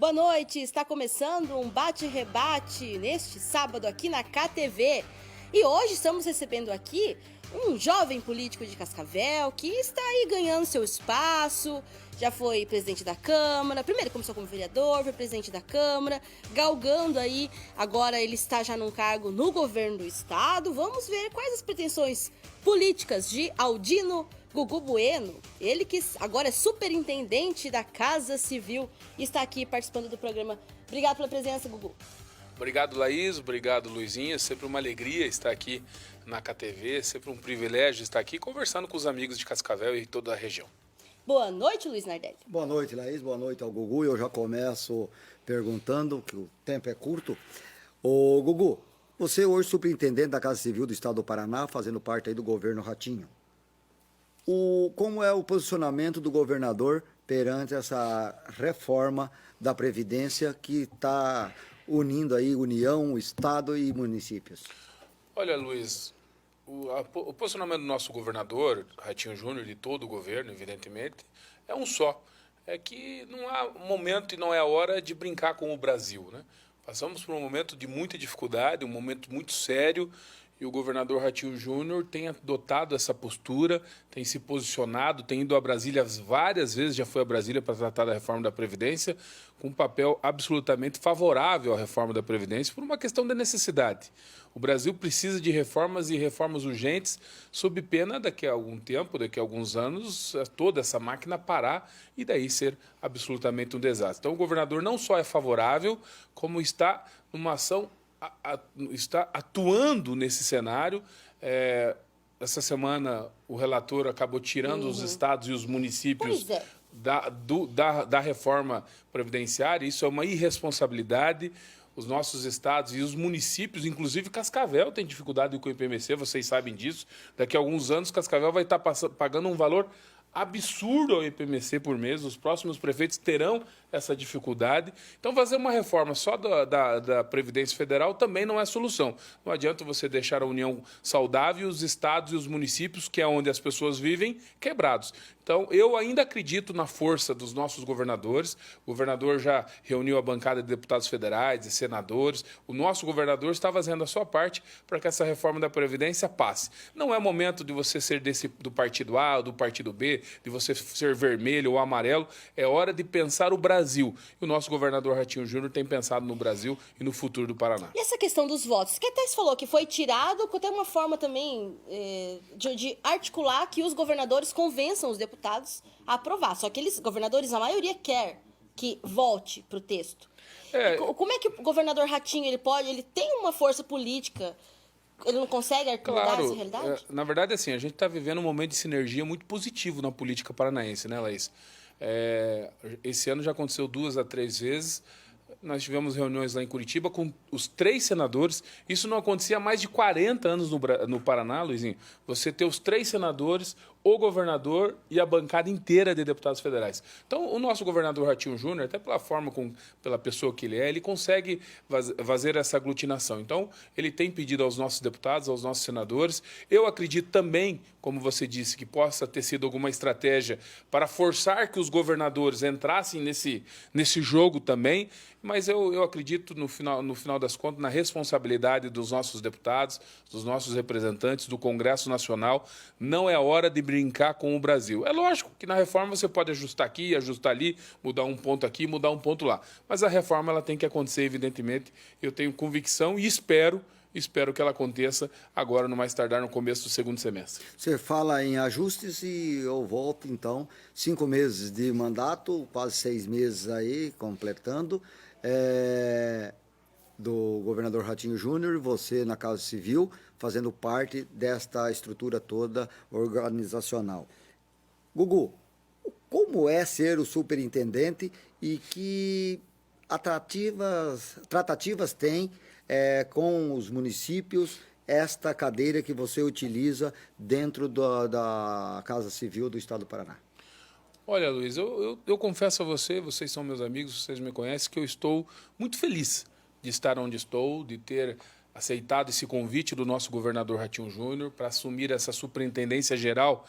Boa noite, está começando um bate-rebate neste sábado aqui na KTV. E hoje estamos recebendo aqui um jovem político de Cascavel que está aí ganhando seu espaço, já foi presidente da Câmara, primeiro começou como vereador, foi presidente da Câmara, galgando aí, agora ele está já num cargo no governo do estado. Vamos ver quais as pretensões políticas de Aldino Gugu Bueno, ele que agora é superintendente da Casa Civil e está aqui participando do programa. Obrigado pela presença, Gugu. Obrigado, Laís. Obrigado, Luizinha. Sempre uma alegria estar aqui na KTV, sempre um privilégio estar aqui conversando com os amigos de Cascavel e toda a região. Boa noite, Luiz Nardelli. Boa noite, Laís. Boa noite ao Gugu. Eu já começo perguntando, que o tempo é curto. Ô, Gugu, você hoje superintendente da Casa Civil do Estado do Paraná, fazendo parte aí do governo Ratinho. Como é o posicionamento do governador perante essa reforma da Previdência que está unindo aí União, Estado e municípios? Olha, Luiz, o posicionamento do nosso governador, Ratinho Júnior, de todo o governo, evidentemente, é um só. É que não há momento e não é a hora de brincar com o Brasil, né? Passamos por um momento de muita dificuldade, um momento muito sério, e o governador Ratinho Júnior tem adotado essa postura, tem se posicionado, tem ido a Brasília várias vezes, já foi a Brasília para tratar da reforma da Previdência, com um papel absolutamente favorável à reforma da Previdência, por uma questão de necessidade. O Brasil precisa de reformas e reformas urgentes, sob pena daqui a algum tempo, daqui a alguns anos, toda essa máquina parar e daí ser absolutamente um desastre. Então o governador não só é favorável, como está numa ação está atuando nesse cenário. Essa semana o relator acabou tirando os estados e os municípios da reforma previdenciária. Isso é uma irresponsabilidade. Os nossos estados e os municípios, inclusive Cascavel, tem dificuldade com o IPMC, vocês sabem disso. Daqui a alguns anos, Cascavel vai estar pagando um valor absurdo ao IPMC por mês, os próximos prefeitos terão essa dificuldade. Então, fazer uma reforma só da Previdência Federal também não é solução. Não adianta você deixar a União saudável, os estados e os municípios, que é onde as pessoas vivem, quebrados. Então, eu ainda acredito na força dos nossos governadores. O governador já reuniu a bancada de deputados federais e senadores. O nosso governador está fazendo a sua parte para que essa reforma da Previdência passe. Não é momento de você ser do partido A ou do partido B, de você ser vermelho ou amarelo. É hora de pensar o Brasil. E o nosso governador Ratinho Júnior tem pensado no Brasil e no futuro do Paraná. E essa questão dos votos, que até se falou que foi tirado, com até uma forma também de articular que os governadores convençam os deputados a aprovar. Só que eles, governadores, a maioria quer que volte para o texto. Como é que o governador Ratinho ele tem uma força política? Ele não consegue mudar essa realidade? Na verdade, assim, a gente está vivendo um momento de sinergia muito positivo na política paranaense, né, Laís? Esse ano já aconteceu 2 a 3 vezes. Nós tivemos reuniões lá em Curitiba com os 3 senadores. Isso não acontecia há mais de 40 anos no Paraná, Luizinho. Você ter os 3 senadores, o governador e a bancada inteira de deputados federais. Então, o nosso governador Ratinho Júnior, até pela forma, pela pessoa que ele é, ele consegue fazer essa aglutinação. Então, ele tem pedido aos nossos deputados, aos nossos senadores. Eu acredito também, como você disse, que possa ter sido alguma estratégia para forçar que os governadores entrassem nesse jogo também. Mas eu acredito, no final das contas, na responsabilidade dos nossos deputados, dos nossos representantes, do Congresso Nacional. Não é hora de brincar com o Brasil. É lógico que na reforma você pode ajustar aqui, ajustar ali, mudar um ponto aqui, mudar um ponto lá. Mas a reforma ela tem que acontecer, evidentemente. Eu tenho convicção e espero que ela aconteça agora, no mais tardar, no começo do segundo semestre. Você fala em ajustes e eu volto, então, 5 meses de mandato, quase 6 meses aí, completando, do governador Ratinho Júnior, você na Casa Civil, fazendo parte desta estrutura toda organizacional. Gugu, como é ser o superintendente e que tratativas tem com os municípios esta cadeira que você utiliza dentro da Casa Civil do Estado do Paraná? Olha, Luiz, eu confesso a vocês são meus amigos, vocês me conhecem, que eu estou muito feliz de estar onde estou, de ter aceitado esse convite do nosso governador Ratinho Júnior para assumir essa superintendência geral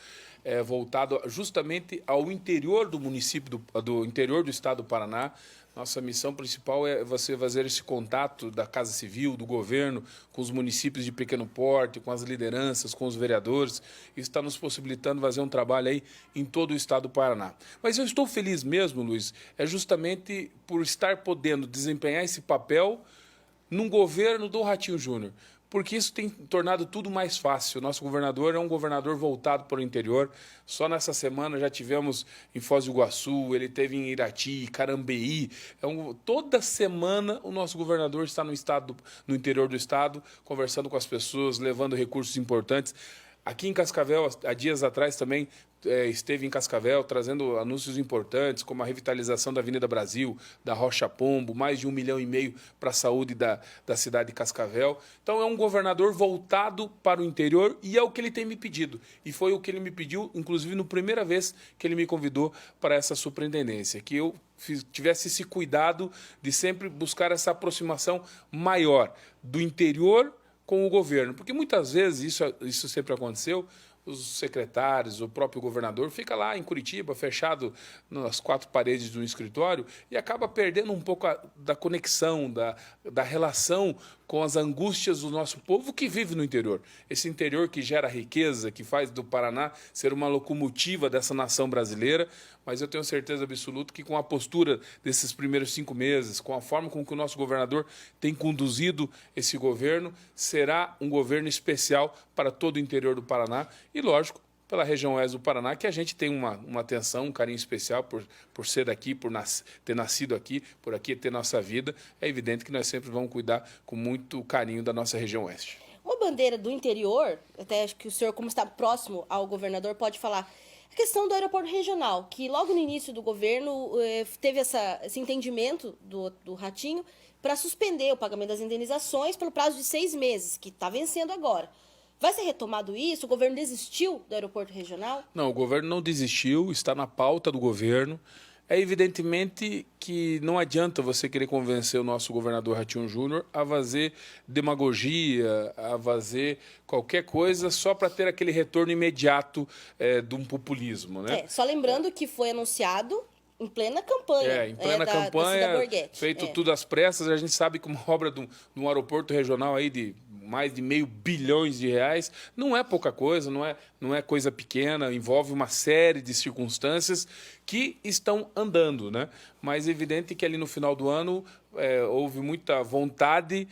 voltado justamente ao interior do município, do interior do estado do Paraná, Nossa missão principal é você fazer esse contato da Casa Civil, do governo, com os municípios de pequeno porte, com as lideranças, com os vereadores. Isso está nos possibilitando fazer um trabalho aí em todo o estado do Paraná. Mas eu estou feliz mesmo, Luiz, é justamente por estar podendo desempenhar esse papel num governo do Ratinho Júnior, porque isso tem tornado tudo mais fácil. O nosso governador é um governador voltado para o interior. Só nessa semana já tivemos em Foz do Iguaçu, ele teve em Irati, Carambeí. Toda semana o nosso governador está no interior do estado, conversando com as pessoas, levando recursos importantes. Aqui em Cascavel, há dias atrás também, esteve em Cascavel trazendo anúncios importantes, como a revitalização da Avenida Brasil, da Rocha Pombo, mais de 1,5 milhão para a saúde da cidade de Cascavel. Então é um governador voltado para o interior e é o que ele tem me pedido. E foi o que ele me pediu, inclusive, na primeira vez que ele me convidou para essa superintendência, que eu tivesse esse cuidado de sempre buscar essa aproximação maior do interior com o governo, porque muitas vezes isso sempre aconteceu, os secretários, o próprio governador fica lá em Curitiba, fechado nas 4 paredes do escritório e acaba perdendo um pouco da conexão, da relação com as angústias do nosso povo que vive no interior. Esse interior que gera riqueza, que faz do Paraná ser uma locomotiva dessa nação brasileira, mas eu tenho certeza absoluta que com a postura desses primeiros 5 meses, com a forma com que o nosso governador tem conduzido esse governo, será um governo especial para todo o interior do Paraná e, lógico, pela região oeste do Paraná, que a gente tem uma atenção, um carinho especial por ser daqui, ter nascido aqui, por aqui ter nossa vida. É evidente que nós sempre vamos cuidar com muito carinho da nossa região oeste. Uma bandeira do interior, até acho que o senhor, como está próximo ao governador, pode falar, a questão do aeroporto regional, que logo no início do governo teve esse entendimento do Ratinho para suspender o pagamento das indenizações pelo prazo de 6 meses, que está vencendo agora. Vai ser retomado isso? O governo desistiu do aeroporto regional? Não, o governo não desistiu, está na pauta do governo. É evidentemente que não adianta você querer convencer o nosso governador Ratinho Júnior a fazer demagogia, a fazer qualquer coisa só para ter aquele retorno imediato de um populismo, né? Só lembrando que foi anunciado em plena campanha. Em plena campanha, feito tudo às pressas. A gente sabe que uma obra de um aeroporto regional aí de mais de R$500 bilhões não é pouca coisa, não é coisa pequena, envolve uma série de circunstâncias que estão andando, né? Mas é evidente que ali no final do ano houve muita vontade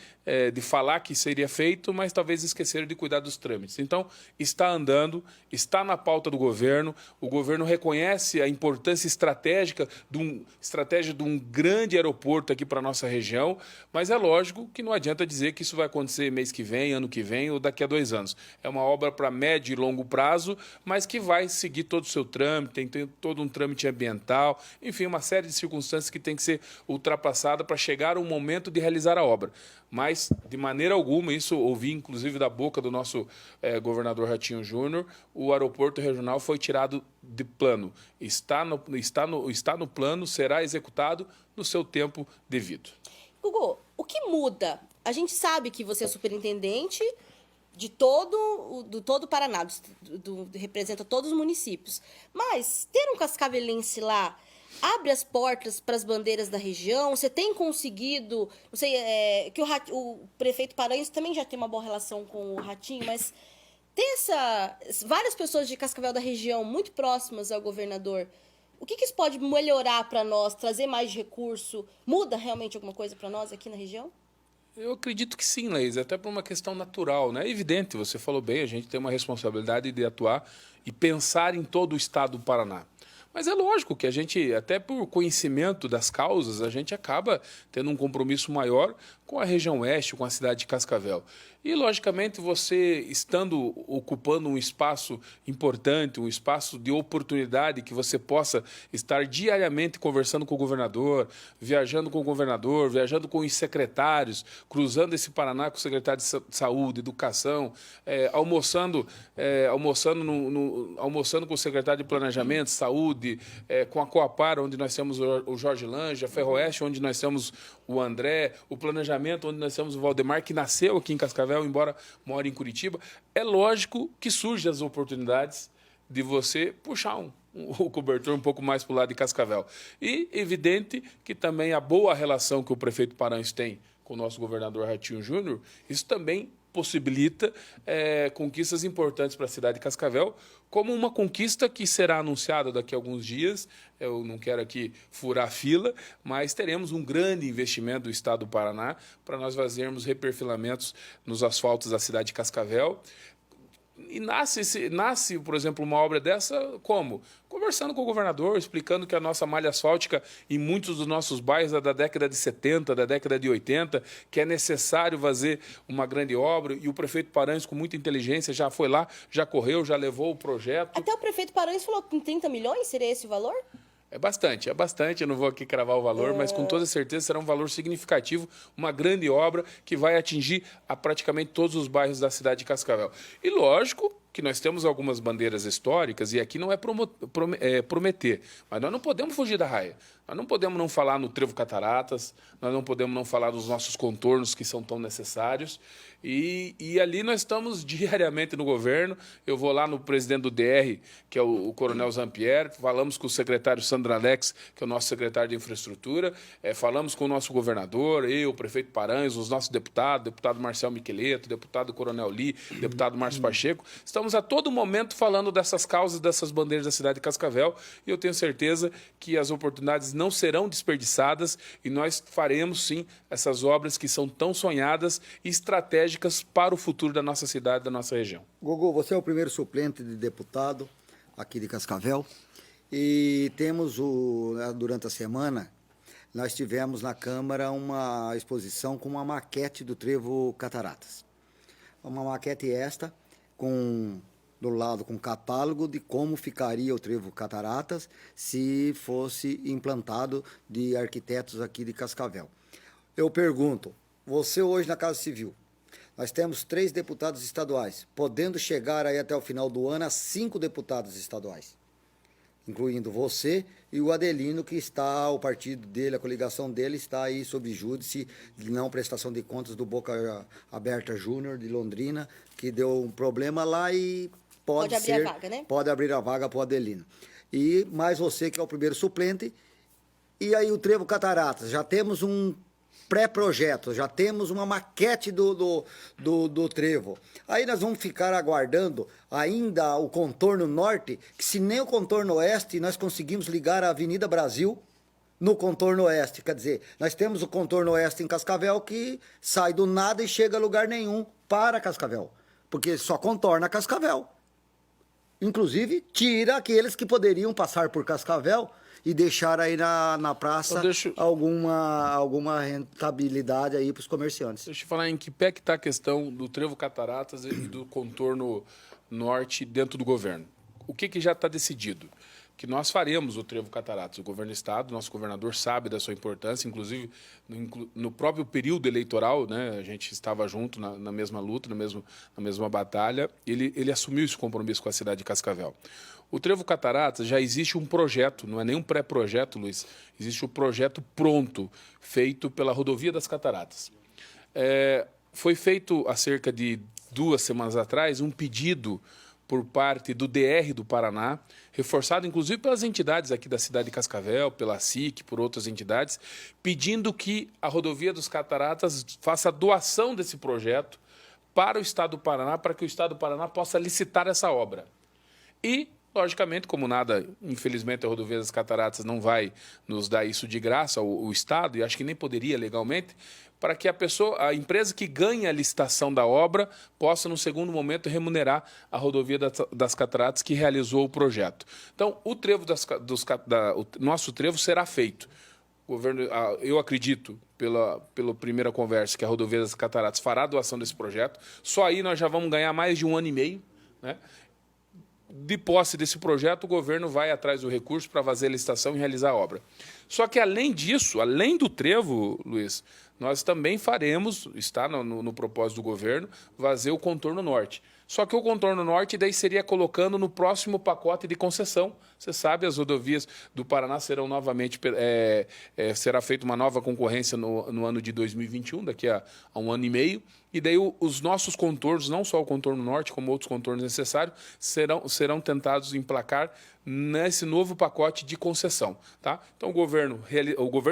de falar que seria feito, mas talvez esqueceram de cuidar dos trâmites. Então, está andando, está na pauta do governo, o governo reconhece a importância estratégica de um grande aeroporto aqui para a nossa região, mas é lógico que não adianta dizer que isso vai acontecer mês que vem, ano que vem ou daqui a 2 anos. É uma obra para médio e longo prazo, mas que vai seguir todo o seu trâmite, tem todo um trâmite ambiental, enfim, uma série de circunstâncias que tem que ser ultrapassada para chegar o momento de realizar a obra. Mas, de maneira alguma, isso ouvi inclusive da boca do nosso governador Ratinho Júnior, o aeroporto regional foi tirado de plano. Está no plano, será executado no seu tempo devido. Gugu, o que muda? A gente sabe que você é superintendente de todo o Paraná, representa todos os municípios. Mas ter um cascavelense lá abre as portas para as bandeiras da região? Você tem conseguido... Não sei, que o prefeito Paranhos também já tem uma boa relação com o Ratinho, mas tem várias pessoas de Cascavel da região muito próximas ao governador. O que isso pode melhorar para nós, trazer mais recurso? Muda realmente alguma coisa para nós aqui na região? Eu acredito que sim, Laís, até por uma questão natural, né? É evidente, você falou bem, a gente tem uma responsabilidade de atuar e pensar em todo o estado do Paraná. Mas é lógico que a gente, até por conhecimento das causas, a gente acaba tendo um compromisso maior com a região oeste, com a cidade de Cascavel. E, logicamente, você estando ocupando um espaço importante, um espaço de oportunidade, que você possa estar diariamente conversando com o governador, viajando com os secretários, cruzando esse Paraná com o secretário de Saúde, Educação, almoçando com o secretário de Planejamento, Saúde, com a Coapar, onde nós temos o Jorge Lange, a Ferroeste, onde nós temos o André, o Planejamento, onde nós temos o Valdemar, que nasceu aqui em Cascavel, embora more em Curitiba. É lógico que surgem as oportunidades de você puxar o cobertor um pouco mais para o lado de Cascavel. E evidente que também a boa relação que o prefeito Paranhos tem com o nosso governador Ratinho Júnior, isso também possibilita conquistas importantes para a cidade de Cascavel, como uma conquista que será anunciada daqui a alguns dias. Eu não quero aqui furar a fila, mas teremos um grande investimento do Estado do Paraná para nós fazermos reperfilamentos nos asfaltos da cidade de Cascavel. E nasce, por exemplo, uma obra dessa como? Conversando com o governador, explicando que a nossa malha asfáltica em muitos dos nossos bairros é da década de 70, da década de 80, que é necessário fazer uma grande obra, e o prefeito Paranhos, com muita inteligência, já foi lá, já correu, já levou o projeto. Até o prefeito Paranhos falou que com 30 milhões seria esse o valor? É bastante, eu não vou aqui cravar o valor, mas com toda certeza será um valor significativo, uma grande obra que vai atingir a praticamente todos os bairros da cidade de Cascavel. E lógico que nós temos algumas bandeiras históricas, e aqui não é prometer, mas nós não podemos fugir da raia. Nós não podemos não falar no Trevo Cataratas, nós não podemos não falar dos nossos contornos que são tão necessários. E ali nós estamos diariamente no governo. Eu vou lá no presidente do DR, que é o Coronel Zampieri, falamos com o secretário Sandro Alex, que é o nosso secretário de Infraestrutura, falamos com o nosso governador, eu, o prefeito Paranhos, os nossos deputados, deputado Marcel Miqueleto, deputado Coronel Li, deputado Márcio Pacheco. Estamos a todo momento falando dessas causas, dessas bandeiras da cidade de Cascavel, e eu tenho certeza que as oportunidades não serão desperdiçadas e nós faremos, sim, essas obras que são tão sonhadas e estratégicas para o futuro da nossa cidade, da nossa região. Gogô, você é o primeiro suplente de deputado aqui de Cascavel e temos, durante a semana, nós tivemos na Câmara uma exposição com uma maquete do Trevo Cataratas. Uma maquete esta, do lado com catálogo de como ficaria o Trevo Cataratas se fosse implantado de arquitetos aqui de Cascavel. Eu pergunto, você hoje na Casa Civil, nós temos 3 deputados estaduais, podendo chegar aí até o final do ano a 5 deputados estaduais, incluindo você e o Adelino, que está, o partido dele, a coligação dele está aí sob júdice de não prestação de contas do Boca Aberta Júnior de Londrina, que deu um problema lá e pode abrir a vaga, né? Pode abrir a vaga para o Adelino. E mais você, que é o primeiro suplente. E aí o Trevo Cataratas, já temos um pré-projeto, já temos uma maquete do Trevo. Aí nós vamos ficar aguardando ainda o contorno norte, que se nem o contorno oeste nós conseguimos ligar a Avenida Brasil no contorno oeste. Quer dizer, nós temos o contorno oeste em Cascavel que sai do nada e chega a lugar nenhum para Cascavel, porque só contorna Cascavel. Inclusive, tira aqueles que poderiam passar por Cascavel e deixar aí na praça alguma rentabilidade aí para os comerciantes. Deixa eu falar em que pé que está a questão do Trevo Cataratas e do contorno norte dentro do governo. O que já está decidido? Que nós faremos o Trevo Cataratas. O governo do Estado, nosso governador sabe da sua importância, inclusive no próprio período eleitoral, né, a gente estava junto na mesma luta, na mesma batalha, ele assumiu esse compromisso com a cidade de Cascavel. O Trevo Cataratas já existe um projeto, não é nem um pré-projeto, Luiz, existe um projeto pronto, feito pela Rodovia das Cataratas. Foi feito, há cerca de 2 semanas atrás, um pedido por parte do DR do Paraná, reforçado inclusive pelas entidades aqui da cidade de Cascavel, pela SIC, por outras entidades, pedindo que a Rodovia dos Cataratas faça a doação desse projeto para o Estado do Paraná, para que o Estado do Paraná possa licitar essa obra. E, logicamente, como nada, infelizmente, a Rodovia das Cataratas não vai nos dar isso de graça, o Estado, e acho que nem poderia legalmente, para que a empresa que ganha a licitação da obra possa, no segundo momento, remunerar a Rodovia das Cataratas que realizou o projeto. Então, o nosso trevo será feito. O governo, eu acredito, pela primeira conversa, que a Rodovia das Cataratas fará a doação desse projeto. Só aí nós já vamos ganhar mais de 1 ano e meio, né? De posse desse projeto, o governo vai atrás do recurso para fazer a licitação e realizar a obra. Só que, além disso, além do trevo, Luiz, nós também faremos, está no propósito do governo, fazer o contorno norte. Só que o contorno norte daí seria colocando no próximo pacote de concessão. Você sabe, as rodovias do Paraná serão novamente, será feita uma nova concorrência no ano de 2021, daqui a um ano e meio. E daí os nossos contornos, não só o contorno norte, como outros contornos necessários, serão tentados emplacar nesse novo pacote de concessão. Tá? Então o governo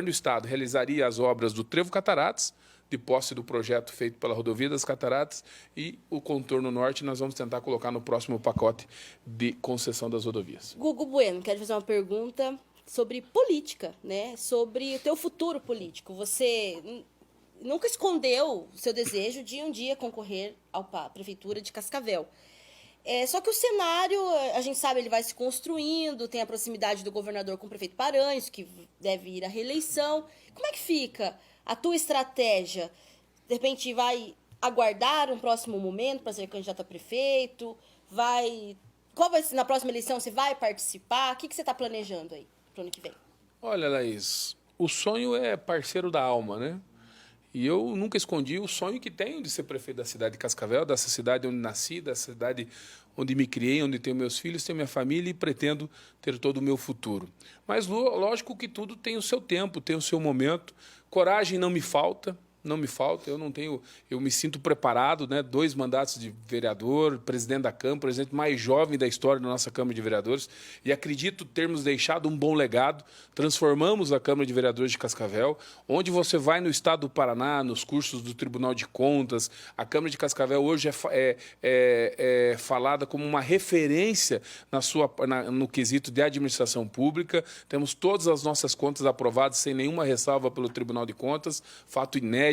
do Estado realizaria as obras do Trevo Cataratas, de posse do projeto feito pela Rodovia das Cataratas, e o contorno norte nós vamos tentar colocar no próximo pacote de concessão das rodovias. Gugu Bueno, quero fazer uma pergunta sobre política, né? Sobre o teu futuro político. Você nunca escondeu o seu desejo de um dia concorrer à Prefeitura de Cascavel. Só que o cenário, a gente sabe, ele vai se construindo, tem a proximidade do governador com o prefeito Paranhos, que deve ir à reeleição. Como é que fica a tua estratégia? De repente vai aguardar um próximo momento para ser candidato a prefeito? Qual vai ser na próxima eleição? Você vai participar? O que você está planejando aí para o ano que vem? Olha, Laís, o sonho é parceiro da alma, né? E eu nunca escondi o sonho que tenho de ser prefeito da cidade de Cascavel, dessa cidade onde nasci, dessa cidade onde me criei, onde tenho meus filhos, tenho minha família e pretendo ter todo o meu futuro. Mas lógico que tudo tem o seu tempo, tem o seu momento. Coragem não me falta. Eu me sinto preparado, né? 2 mandatos de vereador, presidente da Câmara, presidente mais jovem da história da nossa Câmara de Vereadores, e acredito termos deixado um bom legado. Transformamos a Câmara de Vereadores de Cascavel, onde você vai no estado do Paraná, nos cursos do Tribunal de Contas. A Câmara de Cascavel hoje é falada como uma referência no quesito de administração pública. Temos todas as nossas contas aprovadas sem nenhuma ressalva pelo Tribunal de Contas, fato inédito,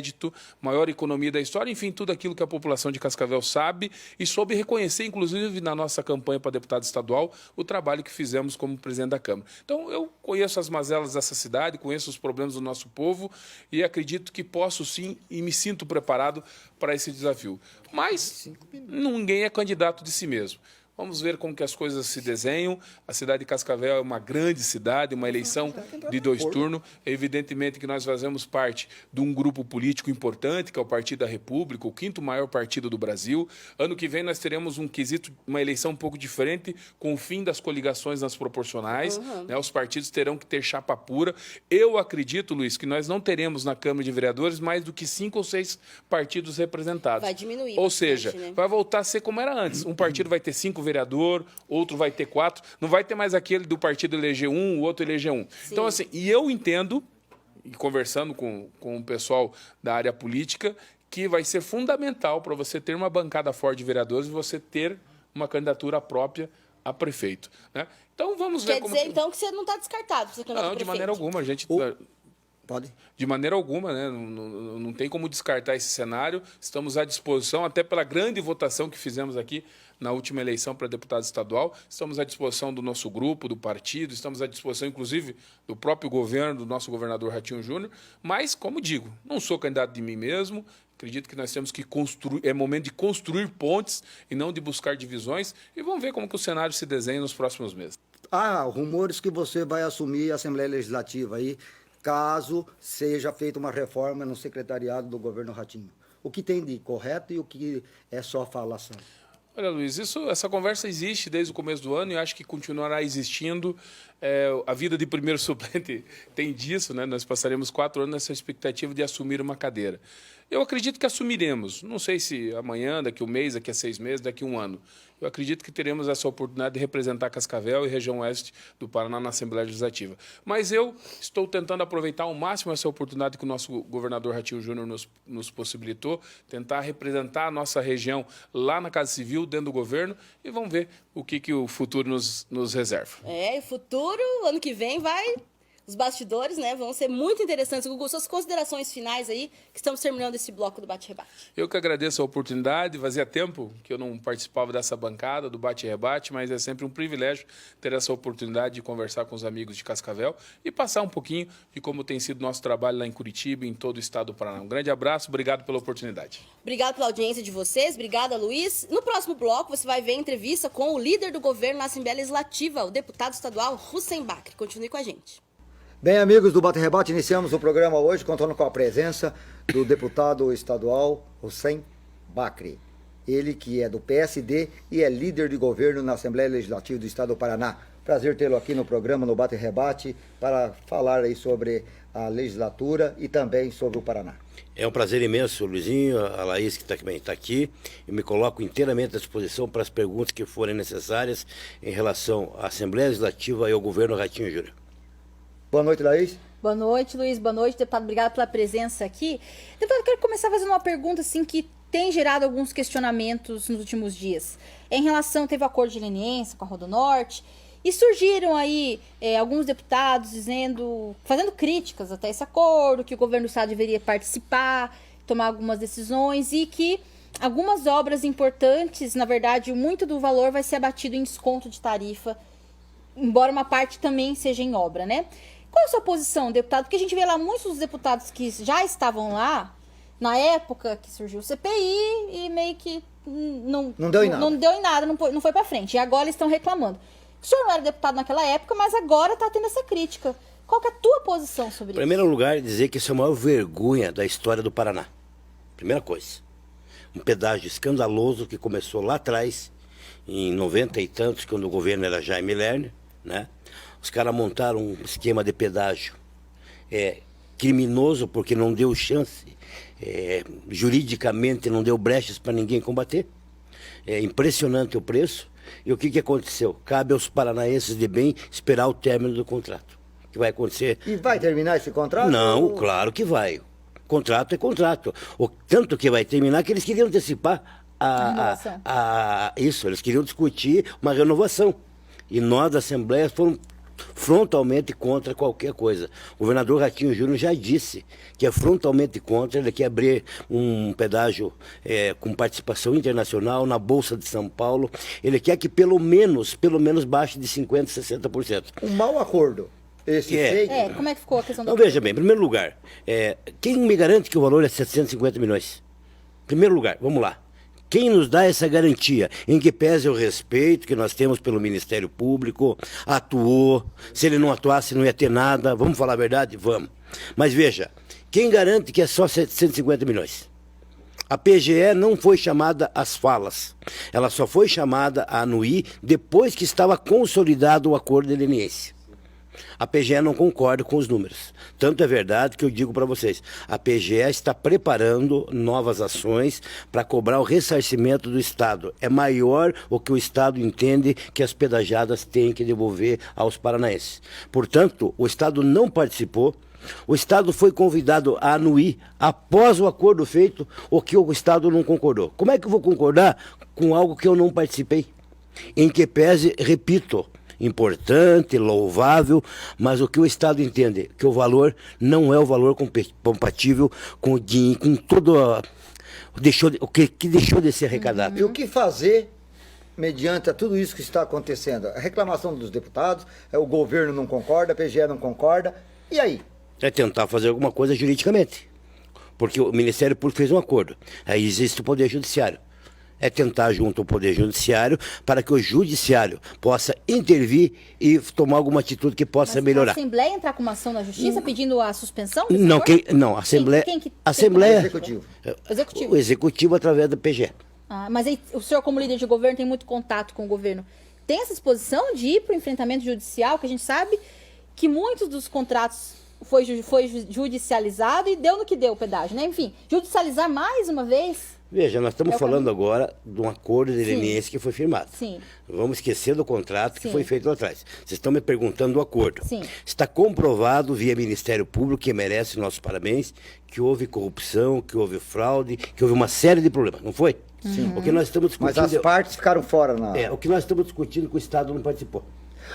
maior economia da história, enfim, tudo aquilo que a população de Cascavel sabe e soube reconhecer, inclusive na nossa campanha para deputado estadual, o trabalho que fizemos como presidente da Câmara. Então, eu conheço as mazelas dessa cidade, conheço os problemas do nosso povo e acredito que posso sim e me sinto preparado para esse desafio. Mas ninguém é candidato de si mesmo. Vamos ver como que as coisas se desenham. A cidade de Cascavel é uma grande cidade, uma eleição de 2 turnos. Evidentemente que nós fazemos parte de um grupo político importante, que é o Partido da República, o 5º maior partido do Brasil. Ano que vem nós teremos uma eleição um pouco diferente, com o fim das coligações nas proporcionais. Né? Os partidos terão que ter chapa pura. Eu acredito, Luiz, que nós não teremos na Câmara de Vereadores mais do que 5 ou 6 partidos representados. Vai diminuir. Ou seja, né? vai voltar a ser como era antes. Um partido vai ter 5 vereador, outro vai ter 4, não vai ter mais aquele do partido eleger 1, o outro eleger 1. Sim. Então, assim, e eu entendo, e conversando com o pessoal da área política, que vai ser fundamental para você ter uma bancada forte de vereadores e você ter uma candidatura própria a prefeito. Né? Então, vamos ver como... Quer dizer, então, que você não está descartado para ser candidato a prefeito? Não, de maneira alguma. A gente... Pode? De maneira alguma, né? Não tem como descartar esse cenário. Estamos à disposição, até pela grande votação que fizemos aqui na última eleição para deputado estadual. Estamos à disposição do nosso grupo, do partido, estamos à disposição, inclusive, do próprio governo, do nosso governador Ratinho Júnior. Mas, como digo, não sou candidato de mim mesmo. Acredito que nós temos que construir, é momento de construir pontes e não de buscar divisões. E vamos ver como que o cenário se desenha nos próximos meses. Há rumores que você vai assumir a Assembleia Legislativa aí, caso seja feita uma reforma no secretariado do governo Ratinho. O que tem de correto e o que é só falação? Olha, Luiz, essa conversa existe desde o começo do ano e acho que continuará existindo. A vida de primeiro suplente tem disso, né? Nós passaremos 4 anos nessa expectativa de assumir uma cadeira. Eu acredito que assumiremos. Não sei se amanhã, daqui a 1 mês, daqui a 6 meses, daqui a 1 ano. Eu acredito que teremos essa oportunidade de representar Cascavel e região oeste do Paraná na Assembleia Legislativa. Mas eu estou tentando aproveitar ao máximo essa oportunidade que o nosso governador Ratinho Júnior nos possibilitou, tentar representar a nossa região lá na Casa Civil, dentro do governo, e vamos ver o que o futuro nos reserva. O futuro, ano que vem, os bastidores, né, vão ser muito interessantes. Gugu, suas considerações finais aí, que estamos terminando esse bloco do Bate-Rebate. Eu que agradeço a oportunidade. Fazia tempo que eu não participava dessa bancada, do Bate-Rebate, mas é sempre um privilégio ter essa oportunidade de conversar com os amigos de Cascavel e passar um pouquinho de como tem sido nosso trabalho lá em Curitiba e em todo o estado do Paraná. Um grande abraço, obrigado pela oportunidade. Obrigado pela audiência de vocês, obrigada, Luiz. No próximo bloco, você vai ver a entrevista com o líder do governo na Assembleia Legislativa, o deputado estadual Hussein Bakri. Continue com a gente. Bem, amigos do Bate-Rebate, iniciamos o programa hoje contando com a presença do deputado estadual Hussein Bakri. Ele que é do PSD e é líder de governo na Assembleia Legislativa do Estado do Paraná. Prazer tê-lo aqui no programa, no Bate e Rebate, para falar aí sobre a legislatura e também sobre o Paraná. É um prazer imenso, Luizinho, a Laís que também está aqui. Eu me coloco inteiramente à disposição para as perguntas que forem necessárias em relação à Assembleia Legislativa e ao governo Ratinho Júnior. Boa noite, Laís. Boa noite, Luiz. Boa noite, deputado. Obrigado pela presença aqui. Deputado, eu quero começar fazendo uma pergunta assim que tem gerado alguns questionamentos nos últimos dias. Em relação, teve o acordo de leniência com a Rodonorte, e surgiram aí alguns deputados fazendo críticas até esse acordo, que o governo do estado deveria participar, tomar algumas decisões e que algumas obras importantes, na verdade, muito do valor vai ser abatido em desconto de tarifa, embora uma parte também seja em obra, né? Qual a sua posição, deputado? Porque a gente vê lá muitos dos deputados que já estavam lá, na época que surgiu o CPI, e meio que não deu em nada, não foi para frente. E agora eles estão reclamando. O senhor não era deputado naquela época, mas agora está tendo essa crítica. Qual que é a tua posição sobre isso? Em primeiro lugar, dizer que isso é a maior vergonha da história do Paraná. Primeira coisa. Um pedágio escandaloso que começou lá atrás, em 90 e tantos, quando o governo era Jaime Lerner, né? Os caras montaram um esquema de pedágio criminoso, porque não deu chance, juridicamente não deu brechas para ninguém combater. É impressionante o preço. E o que aconteceu? Cabe aos paranaenses de bem esperar o término do contrato. O que vai acontecer? E vai terminar esse contrato? Não, claro que vai. Contrato é contrato. O tanto que vai terminar que eles queriam antecipar isso, eles queriam discutir uma renovação. E nós da Assembleia fomos frontalmente contra qualquer coisa. O governador Ratinho Júnior já disse que é frontalmente contra, ele quer abrir um pedágio com participação internacional na Bolsa de São Paulo. Ele quer que pelo menos baixe de 50%, 60%. Um mau acordo. Como é que ficou a questão do Então, veja bem, em primeiro lugar, quem me garante que o valor é 750 milhões? Em primeiro lugar, vamos lá. Quem nos dá essa garantia, em que pese o respeito que nós temos pelo Ministério Público, atuou, se ele não atuasse não ia ter nada, vamos falar a verdade? Vamos. Mas veja, quem garante que é só 750 milhões? A PGE não foi chamada às falas, ela só foi chamada a anuir depois que estava consolidado o acordo de leniência. A PGE não concorda com os números. Tanto é verdade que eu digo para vocês, a PGE está preparando novas ações para cobrar o ressarcimento do Estado. É maior o que o Estado entende que as pedagiadas têm que devolver aos paranaenses. Portanto, o Estado não participou. O Estado foi convidado a anuir, após o acordo feito, o que o Estado não concordou. Como é que eu vou concordar com algo que eu não participei? Em que pese, repito, importante, louvável, mas o que o Estado entende? Que o valor não é o valor compatível com todo o que deixou de ser arrecadado. E o que fazer mediante tudo isso que está acontecendo? A reclamação dos deputados, o governo não concorda, a PGE não concorda, e aí? É tentar fazer alguma coisa juridicamente, porque o Ministério Público fez um acordo, aí existe o Poder Judiciário. É tentar junto ao Poder Judiciário para que o Judiciário possa intervir e tomar alguma atitude que possa melhorar. A Assembleia entrar com uma ação na Justiça pedindo a suspensão? Não, a Assembleia... Assembleia... Executivo. O Executivo através da PGE. Mas aí, o senhor, como líder de governo, tem muito contato com o governo. Tem essa disposição de ir para o enfrentamento judicial, que a gente sabe que muitos dos contratos foi judicializado e deu no que deu o pedágio, né? Enfim, judicializar mais uma vez... Veja, nós estamos falando agora de um acordo de leniência que foi firmado. Sim. Vamos esquecer do contrato que foi feito lá atrás. Vocês estão me perguntando do acordo. Sim. Está comprovado via Ministério Público, que merece nossos parabéns, que houve corrupção, que houve fraude, que houve uma série de problemas, não foi? Sim. O que nós estamos discutindo... Mas as partes ficaram fora. O que nós estamos discutindo que o Estado não participou.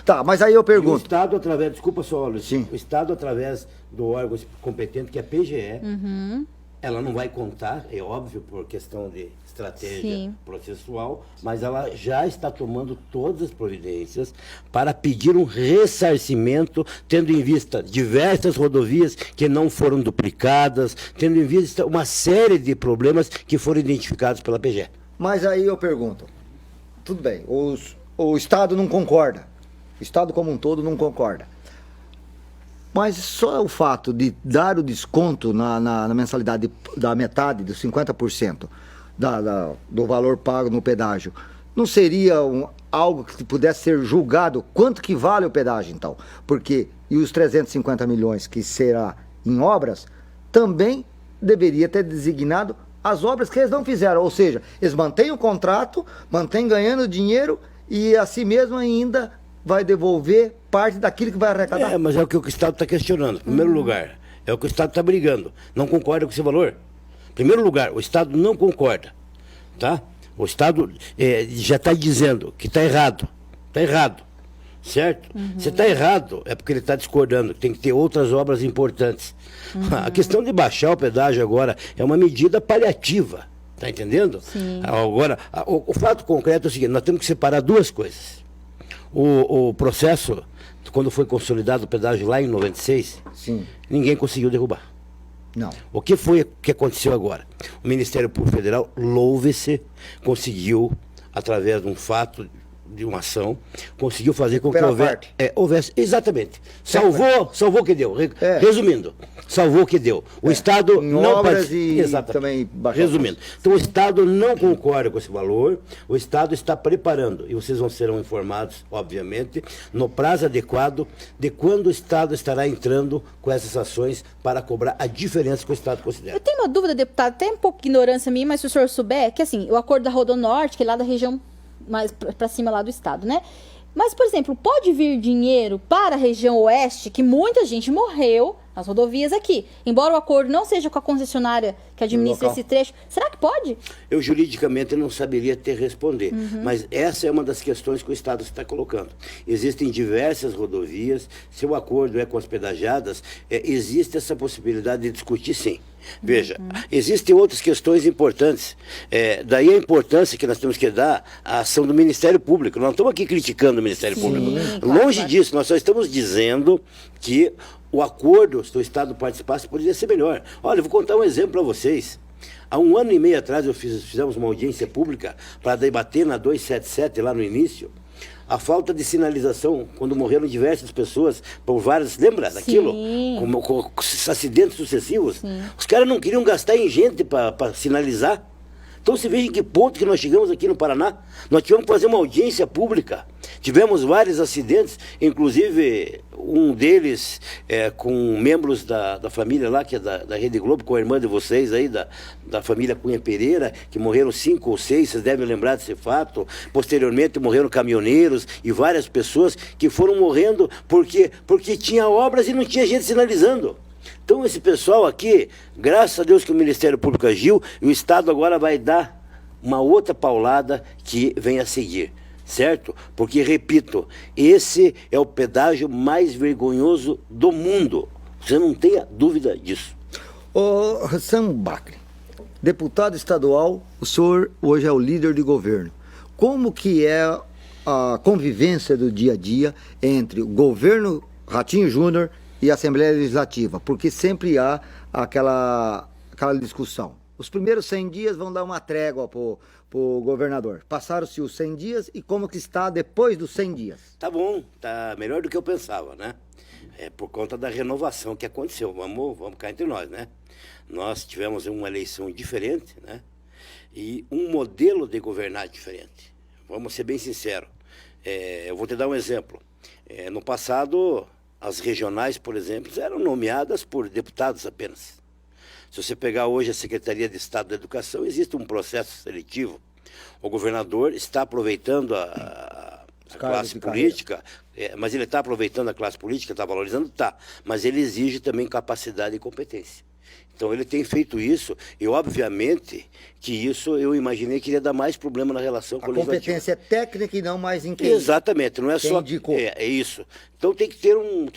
Tá, mas aí eu pergunto... O Estado, através... Desculpa só, Luiz. Sim. O Estado, através do órgão competente, que é a PGE... Ela não vai contar, é óbvio, por questão de estratégia processual, mas ela já está tomando todas as providências para pedir um ressarcimento, tendo em vista diversas rodovias que não foram duplicadas, tendo em vista uma série de problemas que foram identificados pela PGE. Mas aí eu pergunto, tudo bem, o Estado não concorda, o Estado como um todo não concorda. Mas só o fato de dar o desconto na mensalidade da metade, dos 50%, do valor pago no pedágio, não seria algo que pudesse ser julgado? Quanto que vale o pedágio, então? Porque, e os 350 milhões que será em obras, também deveria ter designado as obras que eles não fizeram. Ou seja, eles mantêm o contrato, mantêm ganhando dinheiro e assim mesmo ainda vai devolver parte daquilo que vai arrecadar. Mas é o que o Estado está questionando. Em primeiro lugar, é o que o Estado está brigando. Não concorda com esse valor. Em primeiro lugar, o Estado não concorda. Tá? O Estado já está dizendo que está errado. Está errado. Certo? Se está errado, é porque ele está discordando. Tem que ter outras obras importantes. A questão de baixar o pedágio agora é uma medida paliativa. Está entendendo? Sim. Agora, o fato concreto é o seguinte: nós temos que separar duas coisas. O processo, quando foi consolidado o pedágio lá em 96, Sim. ninguém conseguiu derrubar. Não. O que foi que aconteceu agora? O Ministério Público Federal, louve-se, conseguiu, através de um fato, de uma ação, conseguiu fazer com que houvesse. Exatamente. Salvou o que deu. Resumindo, salvou o que deu. O Estado em não obras pode. e também baixar. Resumindo, então o Estado não concorda com esse valor, o Estado está preparando, e vocês serão informados, obviamente, no prazo adequado de quando o Estado estará entrando com essas ações para cobrar a diferença que o Estado considera. Eu tenho uma dúvida, deputado, até um pouco de ignorância minha, mas se o senhor souber, que assim, o acordo da Rodonorte, que é lá da região mais para cima lá do estado, né? Mas, por exemplo, pode vir dinheiro para a região oeste, que muita gente morreu nas rodovias aqui. Embora o acordo não seja com a concessionária que administra esse trecho, será que pode? Eu juridicamente não saberia te responder, mas essa é uma das questões que o Estado está colocando. Existem diversas rodovias, se o acordo é com as pedagiadas, existe essa possibilidade de discutir sim. Veja, existem outras questões importantes. Daí a importância que nós temos que dar à ação do Ministério Público. Nós não estamos aqui criticando o Ministério Público. Longe disso, nós só estamos dizendo que o acordo, se o Estado participasse, poderia ser melhor. Olha, eu vou contar um exemplo para vocês. Há 1 ano e meio atrás, fizemos uma audiência pública para debater na 277, lá no início, a falta de sinalização, quando morreram diversas pessoas por várias... Lembra daquilo? Com acidentes sucessivos? Sim. Os caras não queriam gastar em gente para sinalizar. Então você veja em que ponto que nós chegamos aqui no Paraná. Nós tivemos que fazer uma audiência pública. Tivemos vários acidentes, inclusive um deles com membros da família lá, que é da Rede Globo, com a irmã de vocês aí, da família Cunha Pereira, que morreram 5 ou 6, vocês devem lembrar desse fato. Posteriormente morreram caminhoneiros e várias pessoas que foram morrendo porque tinha obras e não tinha gente sinalizando. Então esse pessoal aqui, graças a Deus que o Ministério Público agiu, e o Estado agora vai dar uma outra paulada que vem a seguir, certo? Porque, repito, esse é o pedágio mais vergonhoso do mundo. Você não tenha dúvida disso. Ô, Sam Bacri, deputado estadual, o senhor hoje é o líder de governo. Como que é a convivência do dia a dia entre o governo Ratinho Júnior e a Assembleia Legislativa? Porque sempre há aquela discussão. Os primeiros 100 dias vão dar uma trégua para o governador. Passaram-se os 100 dias e como que está depois dos 100 dias? Tá bom, tá melhor do que eu pensava, né? Por conta da renovação que aconteceu. Vamos cá entre nós, né? Nós tivemos uma eleição diferente, né? E um modelo de governar diferente. Vamos ser bem sinceros. Eu vou te dar um exemplo. No passado, as regionais, por exemplo, eram nomeadas por deputados apenas. Se você pegar hoje a Secretaria de Estado da Educação, existe um processo seletivo. O governador está aproveitando a classe política, mas ele está aproveitando a classe política, está valorizando? Está. Mas ele exige também capacidade e competência. Então ele tem feito isso, e obviamente que isso eu imaginei que iria dar mais problema na relação com o legislativo. A competência é técnica e não mais em quem? Exatamente, não é quem só... indicou. É isso. Então tem que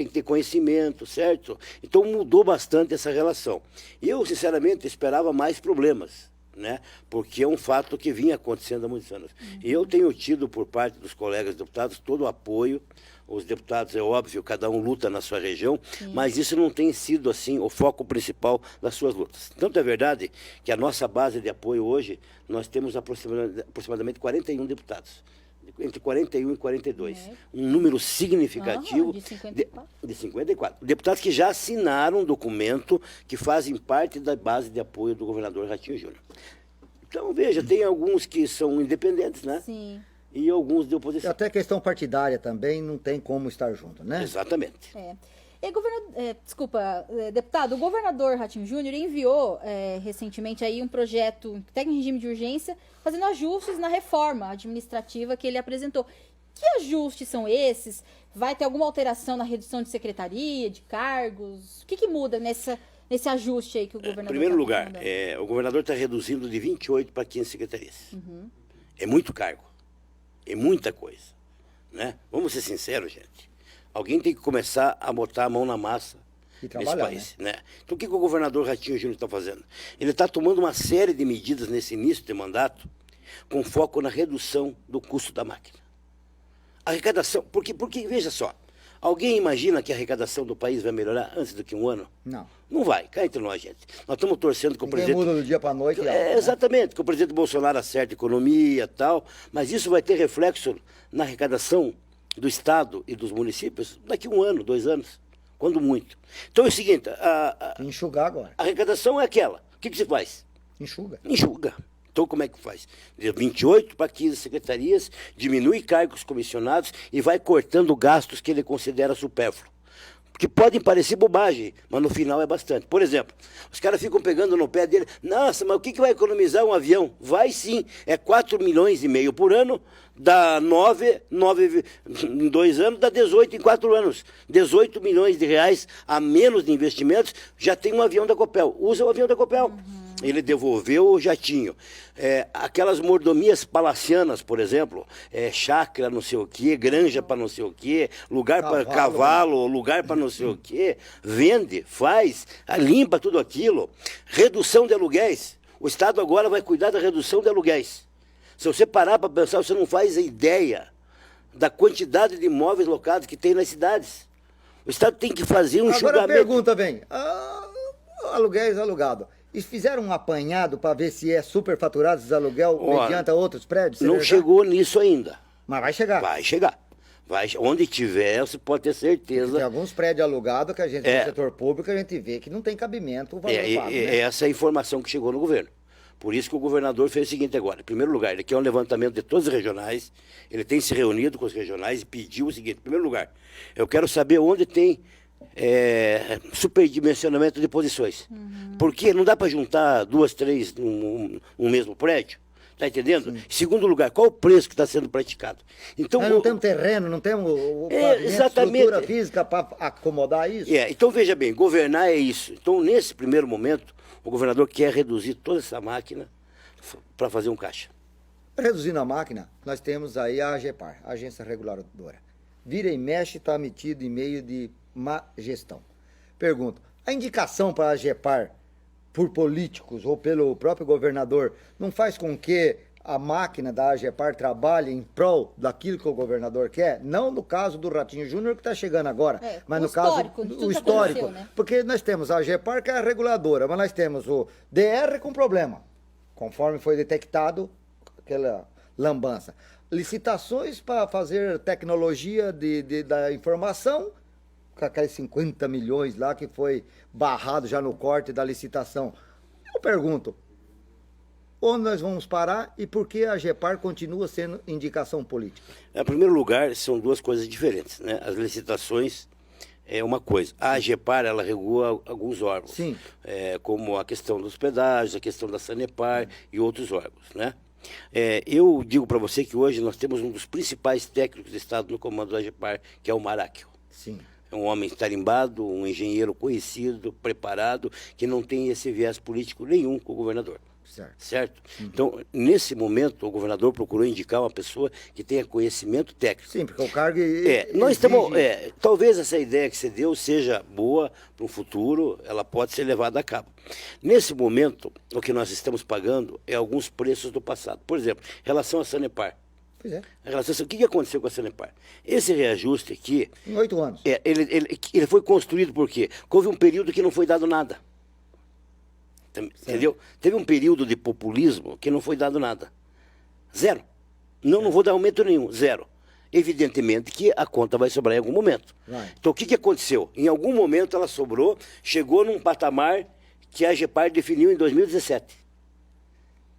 ter conhecimento, certo? Então mudou bastante essa relação. E eu, sinceramente, esperava mais problemas, né? Porque é um fato que vinha acontecendo há muitos anos. E eu tenho tido, por parte dos colegas deputados, todo o apoio. Os deputados, é óbvio, cada um luta na sua região, mas isso não tem sido, assim, o foco principal das suas lutas. Tanto é verdade que a nossa base de apoio hoje, nós temos aproximadamente 41 deputados, entre 41 e 42. Um número significativo de 54. Deputados que já assinaram um documento que fazem parte da base de apoio do governador Ratinho Júnior. Então, veja, tem alguns que são independentes, né? Sim. E alguns de E oposição. até questão partidária também não tem como estar junto, né? Exatamente. Deputado, o governador Ratinho Júnior enviou recentemente aí um projeto técnico em regime de urgência, fazendo ajustes na reforma administrativa que ele apresentou. Que ajustes são esses? Vai ter alguma alteração na redução de secretaria, de cargos? O que muda nesse ajuste aí que o governador Em primeiro tá lugar, mandando? o governador está reduzindo de 28 para 15 secretarias. É muito cargo. É muita coisa. Né? Vamos ser sinceros, gente. Alguém tem que começar a botar a mão na massa E nesse trabalhar, país. Né? Então, o que o governador Ratinho Júnior está fazendo? Ele está tomando uma série de medidas nesse início de mandato com foco na redução do custo da máquina. A arrecadação, porque veja só, alguém imagina que a arrecadação do país vai melhorar antes do que um ano? Não. Não vai, cá entre nós, gente. Nós estamos torcendo que o Ninguém presidente... muda do dia para a noite. e algo, né? Exatamente, que o presidente Bolsonaro acerte a economia e tal, mas isso vai ter reflexo na arrecadação do Estado e dos municípios daqui a 1 ano, 2 anos, quando muito. Então é o seguinte, Enxugar agora. a arrecadação é aquela. O que se faz? Enxuga. Enxuga. Então, como é que faz? De 28 para 15 secretarias, diminui cargos comissionados e vai cortando gastos que ele considera supérfluo. Que podem parecer bobagem, mas no final é bastante. Por exemplo, os caras ficam pegando no pé dele. Nossa, mas o que vai economizar um avião? Vai sim, é 4,5 milhões por ano, dá 9 em 2 anos, dá 18 em 4 anos. 18 milhões de reais a menos de investimentos, já tem um avião da Copel. Usa o avião da Copel. Ele devolveu o jatinho. Aquelas mordomias palacianas, por exemplo, chácara não sei o quê, granja para não sei o quê, lugar para cavalo, lugar para não sei o quê, vende, faz, limpa tudo aquilo. Redução de aluguéis. O Estado agora vai cuidar da redução de aluguéis. Se você parar para pensar, você não faz a ideia da quantidade de imóveis locados que tem nas cidades. O Estado tem que fazer um Agora a julgamento. pergunta vem. Aluguéis alugado. E fizeram um apanhado para ver se é superfaturado esse aluguel mediante a outros prédios? Não chegou nisso ainda. Mas vai chegar. Vai chegar. Onde tiver, você pode ter certeza. Tem alguns prédios alugados que a gente, no setor público, a gente vê que não tem cabimento o valor pago, né? Essa é a informação que chegou no governo. Por isso que o governador fez o seguinte agora. Em primeiro lugar, ele quer um levantamento de todos os regionais, ele tem se reunido com os regionais e pediu o seguinte. Em primeiro lugar, eu quero saber onde tem superdimensionamento de posições. Porque não dá para juntar 2, 3 num mesmo prédio. Está entendendo? Em segundo lugar, qual o preço que está sendo praticado? Então, Nós não temos terreno, não temos estrutura física para acomodar isso. Então, veja bem, governar é isso. Então, nesse primeiro momento, o governador quer reduzir toda essa máquina para fazer um caixa. Reduzindo a máquina, nós temos aí a AGEPAR, a Agência Reguladora. Vira e mexe está metido em meio de má gestão. Pergunto, a indicação para a AGEPAR por políticos ou pelo próprio governador não faz com que a máquina da AGEPAR trabalhe em prol daquilo que o governador quer? Não no caso do Ratinho Júnior que está chegando agora, mas no caso do histórico. Né? Porque nós temos a AGEPAR que é a reguladora, mas nós temos o DR com problema, conforme foi detectado aquela lambança. Licitações para fazer tecnologia da informação, com aqueles 50 milhões lá que foi barrado já no corte da licitação. Eu pergunto, onde nós vamos parar e por que a AGEPAR continua sendo indicação política? Em primeiro lugar, são duas coisas diferentes, né? As licitações é uma coisa. A AGEPAR, ela regula alguns órgãos. Sim. Como a questão dos pedágios, a questão da Sanepar e outros órgãos, né? Eu digo para você que hoje nós temos um dos principais técnicos do Estado no comando da AGEPAR, que é o Maracchio. Sim. É um homem tarimbado, um engenheiro conhecido, preparado, que não tem esse viés político nenhum com o governador. Certo? Então, nesse momento, o governador procurou indicar uma pessoa que tenha conhecimento técnico. Sim, porque o cargo nós estamos, talvez essa ideia que você deu seja boa para o futuro, ela pode ser levada a cabo. Nesse momento, o que nós estamos pagando é alguns preços do passado. Por exemplo, em relação à Sanepar. Pois é. O que aconteceu com a Sanepar? Esse reajuste aqui... Em 8 anos. Ele foi construído por quê? Houve um período que não foi dado nada. Entendeu? Teve um período de populismo que não foi dado nada. Zero. Não vou dar aumento nenhum. Zero. Evidentemente que a conta vai sobrar em algum momento. Então, o que aconteceu? Em algum momento ela sobrou, chegou num patamar que a AGEPAR definiu em 2017.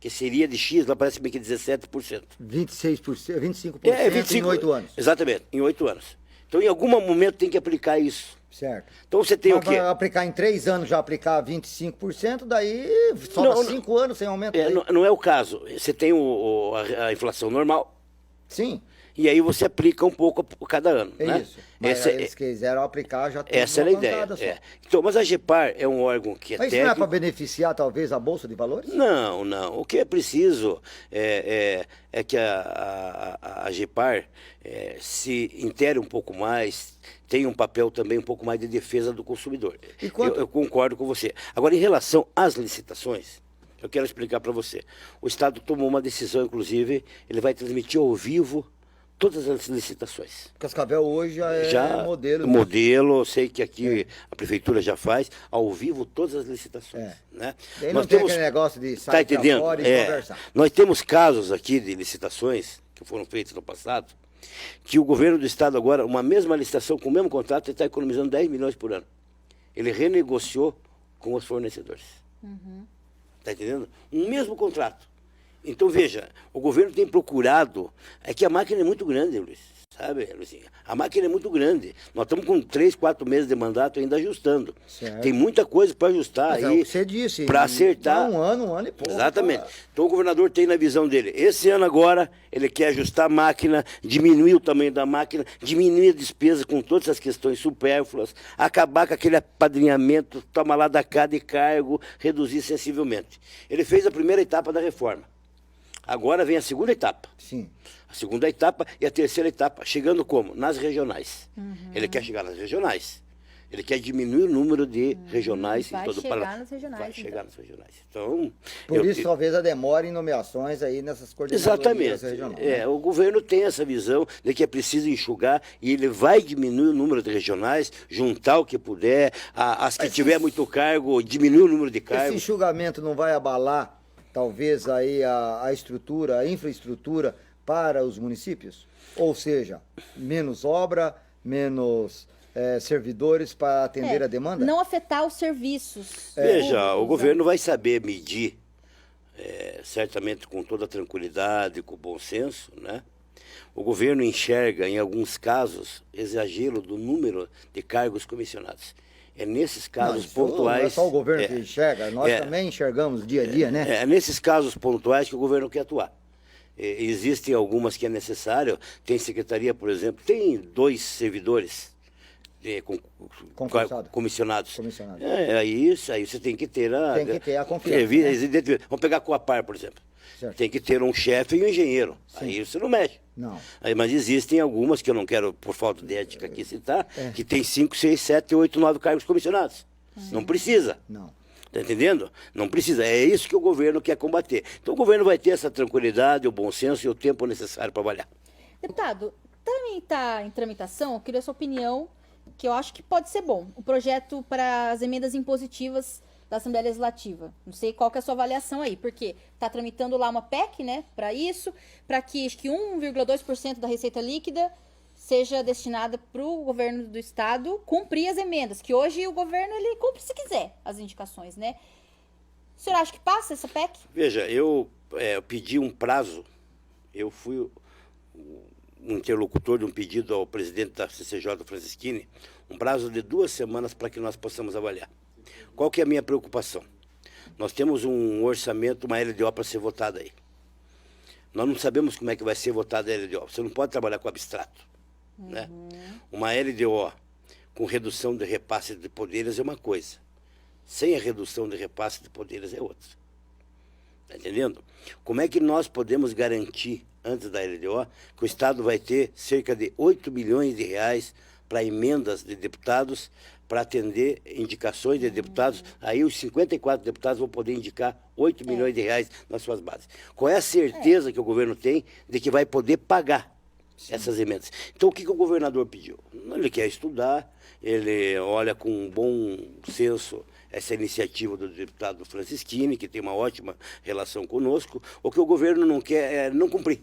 que seria de X, lá parece bem que 17%. 26%, 25% É, em 25, 8 anos. Exatamente, em 8 anos. Então, em algum momento tem que aplicar isso. Certo. Então, você tem Mas o quê? vai aplicar em 3 anos, já aplicar 25%, daí sobra Não, 5 anos sem aumento. É, daí. não é o caso. Você tem a inflação normal, Sim, e aí você aplica um pouco a cada ano. é né? isso. Mas Essa, eles quiseram aplicar já tudo essa era a numa ideia. pancada só. É. Então, mas a GEPAR é um órgão que é Mas isso não é técnico. para beneficiar, talvez, a Bolsa de Valores? Não, não. O que é preciso é que a GEPAR se intere um pouco mais, tenha um papel também um pouco mais de defesa do consumidor. E quanto- Eu concordo com você. Agora, em relação às licitações, eu quero explicar para você. O Estado tomou uma decisão, inclusive, ele vai transmitir ao vivo todas as licitações. Cascavel hoje já é modelo. disso. Modelo, sei que aqui a prefeitura já faz, ao vivo todas as licitações. É. Né? Daí não tem aquele negócio de Tá sair pra entendendo? fora e É. conversar. Nós temos casos aqui de licitações que foram feitas no passado, que o governo do estado agora, uma mesma licitação com o mesmo contrato, ele está economizando 10 milhões por ano. Ele renegociou com os fornecedores. Está entendendo? Um mesmo contrato. Então, veja, o governo tem procurado, é que a máquina é muito grande, Luiz, sabe, Luizinho? A máquina é muito grande. Nós estamos com 3, 4 meses de mandato ainda ajustando. Certo. Tem muita coisa para ajustar Mas é aí. o que você disse. Para acertar. Um ano e pouco. Exatamente. pra- Então o governador tem na visão dele, esse ano agora, ele quer ajustar a máquina, diminuir o tamanho da máquina, diminuir a despesa com todas as questões supérfluas, acabar com aquele apadrinhamento, toma lá da cá de cargo, reduzir sensivelmente. Ele fez a primeira etapa da reforma. Agora vem a segunda etapa. Sim. A segunda etapa e a terceira etapa, chegando como? Nas regionais. Ele quer chegar nas regionais. Ele quer diminuir o número de regionais em Vai todo o chegar Paraná. nas regionais, Vai então. chegar nas regionais. Então, Por isso, talvez a demora em nomeações aí nessas coordenadorias exatamente. regionais. É, o governo tem essa visão de que é preciso enxugar e ele vai diminuir o número de regionais, juntar o que puder, as que Mas tiver muito cargo, diminuir o número de Esse cargos. enxugamento não vai abalar, talvez, aí a estrutura, a infraestrutura para os municípios? Ou seja, menos obra, menos servidores para atender a demanda? Não afetar os serviços. Veja, o públicos, governo vai saber medir, certamente com toda tranquilidade, com bom senso, né? O governo enxerga, em alguns casos, exagero do número de cargos comissionados. É nesses Não, casos isso não é pontuais. só o governo que enxerga, nós é. também enxergamos dia a dia, né? É nesses casos pontuais que o governo quer atuar. Existem algumas que é necessário. Tem secretaria, por exemplo, tem 2 servidores Concursado. comissionados. Comissionado. Aí você tem que ter a... Tem que ter a confiança, Evidentemente. Vamos pegar a Coapar, por exemplo. Certo. Tem que ter um chefe e um engenheiro. Aí você não mexe. Não. Mas existem algumas, que eu não quero, por falta de ética aqui, citar, que tem 5, 6, 7, 8, 9 cargos comissionados. Não precisa. Não. Está entendendo? Não precisa. É isso que o governo quer combater. Então o governo vai ter essa tranquilidade, o bom senso e o tempo necessário para trabalhar. Deputado, também está em tramitação, eu queria a sua opinião, que eu acho que pode ser bom, o projeto para as emendas impositivas da Assembleia Legislativa. Não sei qual que é a sua avaliação aí, porque está tramitando lá uma PEC, né, para isso, para que acho que 1,2% da receita líquida seja destinada para o governo do estado cumprir as emendas, que hoje o governo ele cumpre se quiser as indicações, né? O senhor acha que passa essa PEC? Veja, eu pedi um prazo, eu fui um interlocutor de um pedido ao presidente da CCJ, Francisquini, um prazo de 2 semanas para que nós possamos avaliar. Qual que é a minha preocupação? Nós temos um orçamento, uma LDO para ser votada aí. Nós não sabemos como é que vai ser votada a LDO. Você não pode trabalhar com abstrato. Né? Uma LDO com redução de repasse de poderes é uma coisa. Sem a redução de repasse de poderes é outra. Está entendendo? Como é que nós podemos garantir, antes da LDO, que o Estado vai ter cerca de 8 milhões de reais para emendas de deputados, para atender indicações de deputados? Aí os 54 deputados vão poder indicar 8 milhões de reais nas suas bases. Qual é a certeza que o governo tem de que vai poder pagar essas emendas? Então, o que o governador pediu? Ele quer estudar, ele olha com um bom senso essa iniciativa do deputado Francisquini, que tem uma ótima relação conosco. O que o governo não quer é não cumprir.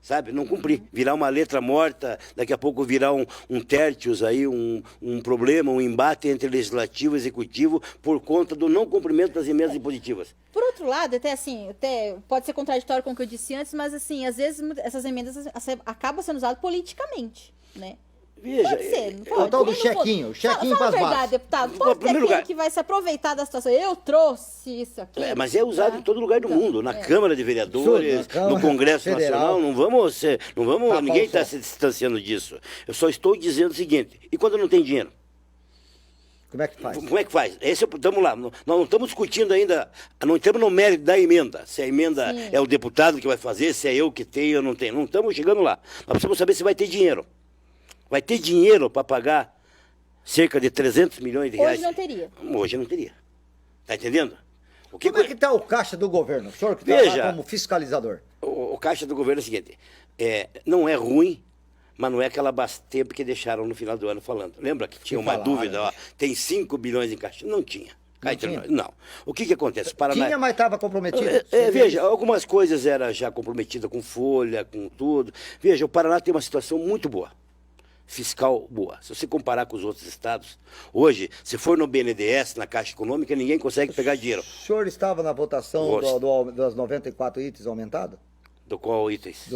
sabe? Não cumprir. Virar uma letra morta, daqui a pouco virar um tértios aí, um problema, um embate entre legislativo e executivo por conta do não cumprimento das emendas impositivas. Por outro lado, até pode ser contraditório com o que eu disse antes, mas assim, às vezes essas emendas acabam sendo usadas politicamente, né? Veja, Pode ser, não É pode. o tal do Também não chequinho, pode. chequinho Fala pras a verdade, bases. deputado. Em Pode ter primeiro aquele lugar- que vai se aproveitar da situação. Eu trouxe isso aqui. Mas é usado tá? em todo lugar do Então, mundo, na Câmara de Vereadores, Absurdo, na Câmara no Congresso Federal. Nacional. Não vamos, Tapar ninguém o está sol. se distanciando disso. Eu só estou dizendo o seguinte: e quando não tem dinheiro? Como é que faz? Como é que faz? Estamos lá, nós não estamos discutindo ainda, não estamos no mérito da emenda. Se a emenda Sim. é o deputado que vai fazer, se é eu que tenho ou não tenho. Não estamos chegando lá. Nós precisamos saber se vai ter dinheiro. Vai ter dinheiro para pagar cerca de 300 milhões de reais? Hoje não teria. Hoje não teria. Está entendendo? O Como é que está o caixa do governo? O senhor que está Veja. lá como fiscalizador. O caixa do governo é o seguinte, não é ruim, mas não é aquela Bastemp que deixaram no final do ano falando. Lembra que tinha uma falaram, dúvida, né? ó, tem 5 bilhões em caixa? Não tinha. Cá entre tinha? nós. Não. O que acontece? O Paraná... Tinha, mas estava comprometido. Veja, algumas coisas eram já comprometidas com folha, com tudo. Veja, o Paraná tem uma situação muito boa. Fiscal boa. Se você comparar com os outros estados, hoje, se for no BNDES, na Caixa Econômica, ninguém consegue pegar dinheiro. O senhor estava na votação Gosto. das 94 itens aumentado? Do qual itens?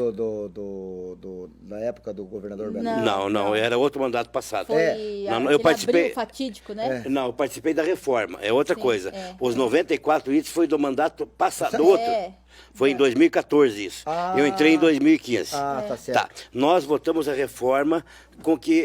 Da época do governador Beto? Não, era outro mandato passado. Foi Não, aquele eu participei. abril fatídico, né? Não, eu participei da reforma, é outra Sim, coisa. é. Os 94 itens foi do mandato passado, do outro. Foi em 2014 isso. Ah. Eu entrei em 2015. Ah, tá certo. Tá. Nós votamos a reforma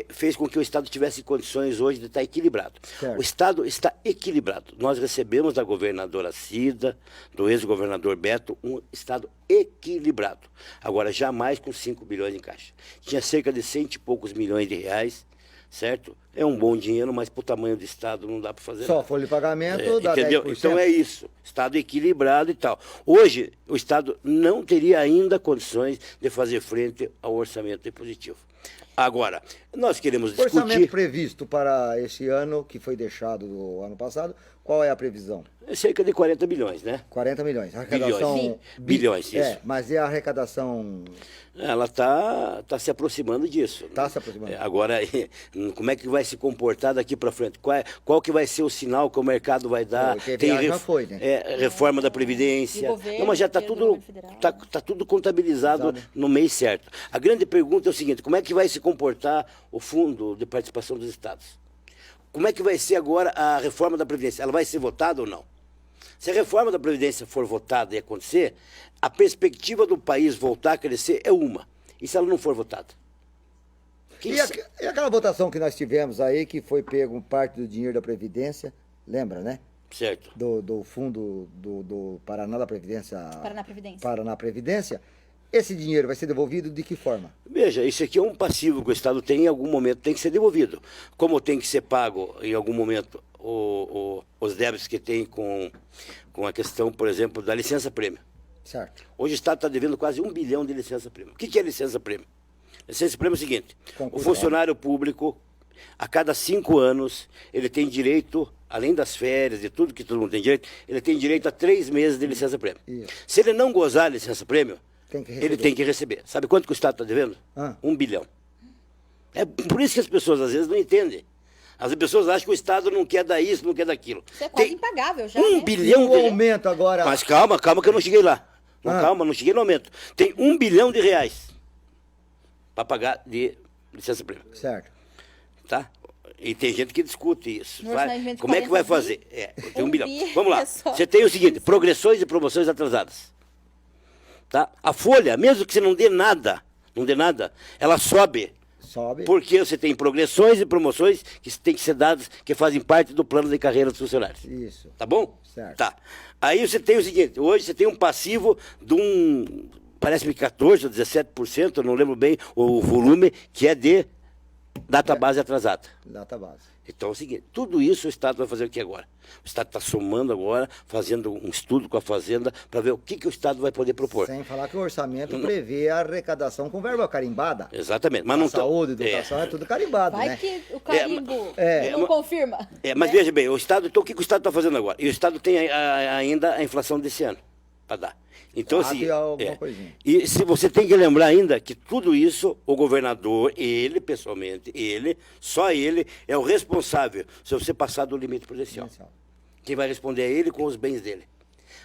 fez com que o Estado tivesse condições hoje de estar equilibrado. Certo. O Estado está equilibrado. Nós recebemos da governadora Cida, do ex-governador Beto, um Estado equilibrado. Agora, jamais com 5 bilhões em caixa. Tinha cerca de 100 e poucos milhões de reais, certo? É um bom dinheiro, mas para o tamanho do Estado não dá para fazer Só nada. folha de pagamento dá Entendeu? 10%. Então é isso. Estado equilibrado e tal. Hoje, o Estado não teria ainda condições de fazer frente ao orçamento impositivo. Agora, nós queremos O orçamento discutir previsto para esse ano, que foi deixado do ano passado, qual é a previsão? cerca de 40 bilhões, né? 40 milhões. A Bilhões. arrecadação... Bilhões, isso. Mas e a arrecadação... Ela está se aproximando disso. Está se aproximando. Agora, como é que vai se comportar daqui para frente? Qual que vai ser o sinal que o mercado vai dar? O IPVA já foi, né? Reforma da Previdência. E governo, Não, mas já está dinheiro do tudo, governo federal. tá tudo contabilizado no mês certo. A grande pergunta é o seguinte, como é que vai se comportar o Fundo de Participação dos Estados? Como é que vai ser agora a reforma da Previdência? Ela vai ser votada ou não? Se a reforma da Previdência for votada e acontecer, a perspectiva do país voltar a crescer é uma. E se ela não for votada? E aquela votação que nós tivemos aí, que foi pego parte do dinheiro da Previdência, lembra, né? Certo. Do fundo do Paraná da Previdência. Paraná Previdência. Paraná Previdência. Esse dinheiro vai ser devolvido de que forma? Veja, isso aqui é um passivo que o Estado tem, em algum momento tem que ser devolvido. Como tem que ser pago, em algum momento, os débitos que tem com a questão, por exemplo, da licença-prêmio. Certo. Hoje o Estado está devendo quase 1 bilhão de licença-prêmio. O que é licença-prêmio? Licença-prêmio é o seguinte, o funcionário público, a cada 5 anos, ele tem direito, além das férias e tudo que todo mundo tem direito, ele tem direito a 3 meses de licença-prêmio. Isso. Se ele não gozar a licença-prêmio, Tem que ele receber. tem que receber. Sabe quanto que o Estado está devendo? 1 bilhão. É por isso que as pessoas às vezes não entendem. As pessoas acham que o Estado não quer dar isso, não quer daquilo. Isso é quase Tem impagável já, 1 né? bilhão E o de... aumento agora... Mas calma que eu não cheguei lá. Calma, não cheguei no aumento. Tem 1 bilhão de reais para pagar de licença-prêmio. Certo. Tá? E tem gente que discute isso. No orçamento de Como é que vai 40 fazer? Tem 1 1 bilhão. bi Vamos lá. é só. Você tem o seguinte, progressões e promoções atrasadas. Tá? A folha, mesmo que você não dê nada, ela sobe. Sobe. Porque você tem progressões e promoções que têm que ser dadas, que fazem parte do plano de carreira dos funcionários. Isso. Tá bom? Certo. Tá. Aí você tem o seguinte, hoje você tem um passivo de parece-me 14% ou 17%, eu não lembro bem o volume, que é de database atrasada. Data base. Então é o seguinte, tudo isso o Estado vai fazer o que agora? O Estado está somando agora, fazendo um estudo com a Fazenda, para ver o que o Estado vai poder propor. Sem falar que o orçamento prevê a arrecadação com verba carimbada. Exatamente. Mas não tá- Saúde, educação, é tudo carimbado, Vai né? que o carimbo não mas- confirma. Mas né? veja bem, o Estado, então o que o Estado está fazendo agora? E o Estado tem ainda a inflação desse ano. para dar. Então, Claro assim, que alguma coisinha. e se você tem que lembrar ainda que tudo isso, o governador, ele, pessoalmente, ele, só ele, é o responsável se você passar do limite prudencial. Quem vai responder é ele com os bens dele.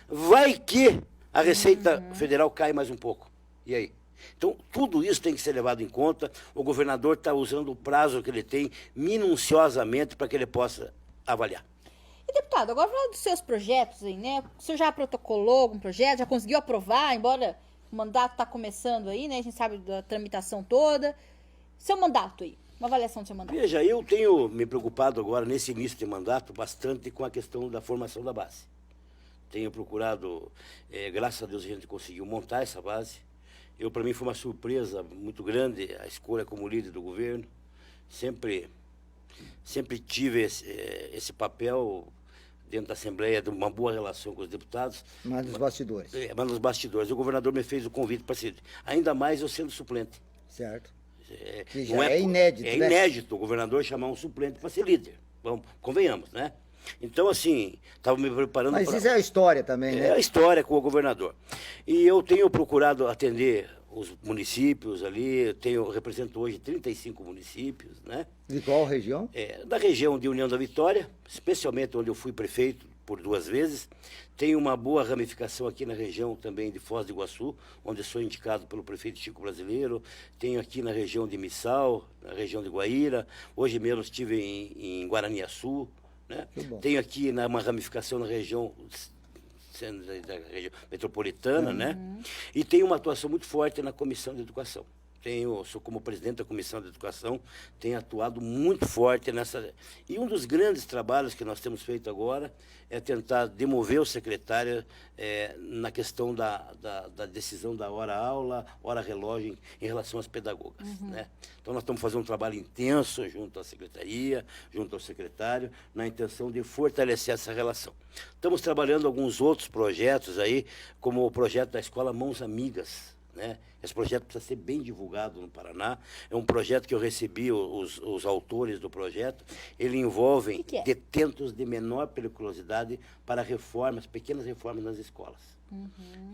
Vai que a Receita Federal cai mais um pouco. E aí? Então, tudo isso tem que ser levado em conta. O governador está usando o prazo que ele tem minuciosamente para que ele possa avaliar. E, deputado, agora falando dos seus projetos aí, né? O senhor já protocolou algum projeto, já conseguiu aprovar, embora o mandato está começando aí, né? A gente sabe da tramitação toda. Seu mandato aí, uma avaliação do seu mandato. Veja, eu tenho me preocupado agora, nesse início de mandato, bastante com a questão da formação da base. Tenho procurado, graças a Deus a gente conseguiu montar essa base. Para mim foi uma surpresa muito grande a escolha como líder do governo. Sempre tive esse papel dentro da Assembleia, de uma boa relação com os deputados. Mas nos bastidores. Mas nos bastidores. O governador me fez o convite para ser, ainda mais eu sendo suplente. Certo. Que Não já é inédito, É né? inédito o governador chamar um suplente para ser líder. Vamos, convenhamos, né? Então, assim, estava me preparando Mas isso é a história também, É né? a história com o governador. E eu tenho procurado atender os municípios ali, represento hoje 35 municípios, né? De qual região? Da região de União da Vitória, especialmente onde eu fui prefeito por 2 vezes. Tenho uma boa ramificação aqui na região também de Foz do Iguaçu, onde sou indicado pelo prefeito Chico Brasileiro. Tenho aqui na região de Missal, na região de Guaíra. Hoje mesmo estive em Guaraniaçu, né? Tenho aqui uma ramificação na região da região metropolitana, né? E tenho uma atuação muito forte na Comissão de Educação. Sou como presidente da Comissão de Educação, tenho atuado muito forte nessa... E um dos grandes trabalhos que nós temos feito agora é tentar demover o secretário na questão da decisão da hora-aula, hora-relógio em relação às pedagogas, né? Então, nós estamos fazendo um trabalho intenso junto à secretaria, junto ao secretário, na intenção de fortalecer essa relação. Estamos trabalhando alguns outros projetos aí, como o projeto da Escola Mãos Amigas, né? Esse projeto precisa ser bem divulgado no Paraná. É um projeto que eu recebi os autores do projeto. Ele envolve detentos de menor periculosidade para reformas, pequenas reformas nas escolas.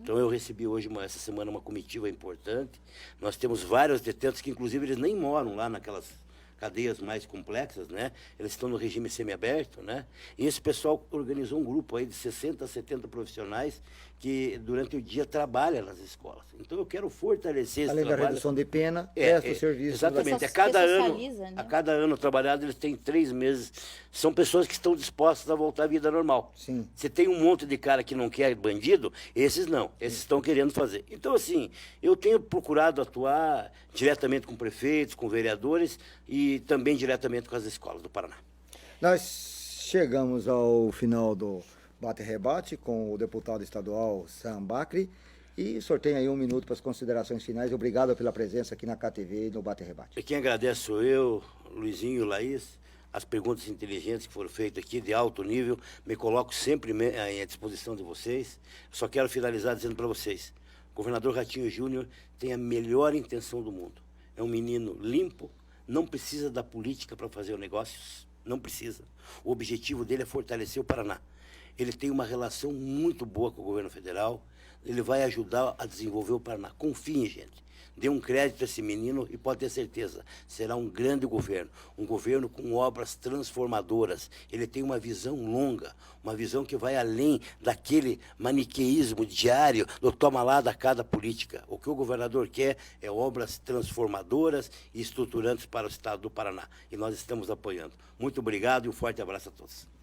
Então eu recebi hoje, essa semana, uma comitiva importante. Nós temos vários detentos que, inclusive, eles nem moram lá naquelas cadeias mais complexas, né? Eles estão no regime semiaberto, né? E esse pessoal organizou um grupo aí de 60 a 70 profissionais que durante o dia trabalham nas escolas. Então eu quero fortalecer esse Além trabalho. da redução de pena, presta o serviço. Exatamente. Né? A cada ano trabalhado, eles têm 3 meses. São pessoas que estão dispostas a voltar à vida normal. Sim. Você tem um monte de cara que não quer bandido, esses não. Esses estão querendo fazer. Então, assim, eu tenho procurado atuar diretamente com prefeitos, com vereadores e também diretamente com as escolas do Paraná. Nós chegamos ao final do bate-rebate com o deputado estadual Sam Bacri e sorteio aí 1 minuto para as considerações finais. Obrigado pela presença aqui na KTV no bate-rebate. E quem agradece sou eu, Luizinho, Laís. As perguntas inteligentes que foram feitas aqui, de alto nível, me coloco sempre à disposição de vocês. Só quero finalizar dizendo para vocês, o governador Ratinho Júnior tem a melhor intenção do mundo. É um menino limpo, não precisa da política para fazer negócios, não precisa. O objetivo dele é fortalecer o Paraná. Ele tem uma relação muito boa com o governo federal, ele vai ajudar a desenvolver o Paraná. Confiem, gente. Dê um crédito a esse menino e pode ter certeza, será um grande governo. Um governo com obras transformadoras. Ele tem uma visão longa, uma visão que vai além daquele maniqueísmo diário do toma lá da cada política. O que o governador quer é obras transformadoras e estruturantes para o estado do Paraná. E nós estamos apoiando. Muito obrigado e um forte abraço a todos.